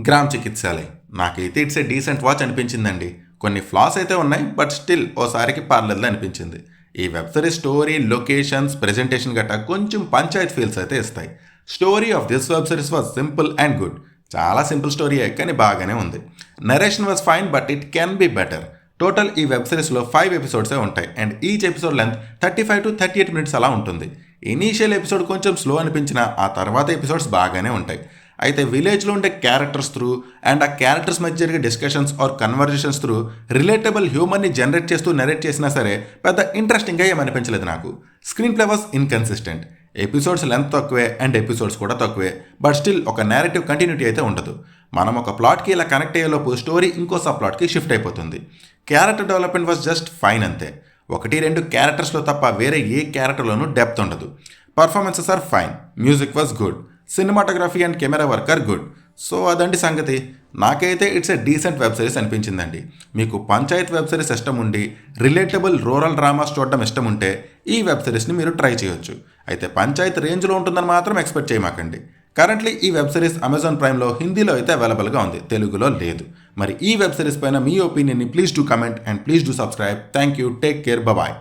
Gram చికిత్సాలయ్ నాకైతే it's a decent watch అనిపించిందండి. కొన్ని ఫ్లాస్ అయితే ఉన్నాయి, బట్ స్టిల్ ఓసారికి పర్లేదులే అనిపించింది. ఈ web series story, locations, presentation గట్టా కొంచెం పంచాయత్ ఫీల్స్ అయితే ఇస్తాయి. Story of this web series was simple and good. చాలా సింపుల్ స్టోరీయే, కానీ బాగానే ఉంది. Narration was fine, but it can be better. Total ఈ వెబ్ సిరీస్లో 5 ఎపిసోడ్సే ఉంటాయి and each episode length 35 to 38 minutes అలా ఉంటుంది. ఇనీషియల్ ఎపిసోడ్ కొంచెం స్లో అనిపించినా ఆ తర్వాత ఎపిసోడ్స్ బాగానే ఉంటాయి. అయితే విలేజ్లో ఉండే క్యారెక్టర్స్ త్రూ అండ్ ఆ క్యారెక్టర్స్ మధ్య జరిగే discussions or conversations through relatable హ్యూమన్ని జనరేట్ చేస్తూ నెరేట్ చేసినా సరే పెద్ద ఇంట్రెస్టింగ్గా ఏమనిపించలేదు నాకు. Screenplay was inconsistent. Episodes length తక్కువే అండ్ ఎపిసోడ్స్ కూడా తక్కువే, బట్ స్టిల్ ఒక నేరేటివ్ కంటిన్యూటీ అయితే ఉండదు. మనం ఒక ప్లాట్కి ఇలా కనెక్ట్ అయ్యేలోపు స్టోరీ ఇంకో సబ్ ప్లాట్కి షిఫ్ట్ అయిపోతుంది. Character development was just fine అంతే. 1-2 క్యారెక్టర్స్లో తప్ప వేరే ఏ క్యారెక్టర్లోనూ డెప్త్ ఉండదు. Performances are fine, music was good, cinematography and camera work are good. So అదండి సంగతి. నాకైతే it's a decent web series అనిపించిందండి. మీకు పంచాయత్ వెబ్ సిరీస్ ఇష్టం ఉండి రిలేటబుల్ రూరల్ డ్రామాస్ చూడడం ఇష్టం ఉంటే ఈ వెబ్ సిరీస్ని మీరు ట్రై చేయొచ్చు. అయితే పంచాయత్ రేంజ్లో ఉంటుందని మాత్రం ఎక్స్పెక్ట్ చేయమాకండి. కరెంట్లీ ఈ వెబ్ సిరీస్ అమెజాన్ ప్రైమ్లో హిందీలో అయితే అవైలబుల్గా ఉంది, తెలుగులో లేదు. మరి ఈ వెబ్ సిరీస్ పైన మీ ఒపీనియన్ని please do comment and please do subscribe. Thank you, take care, bye.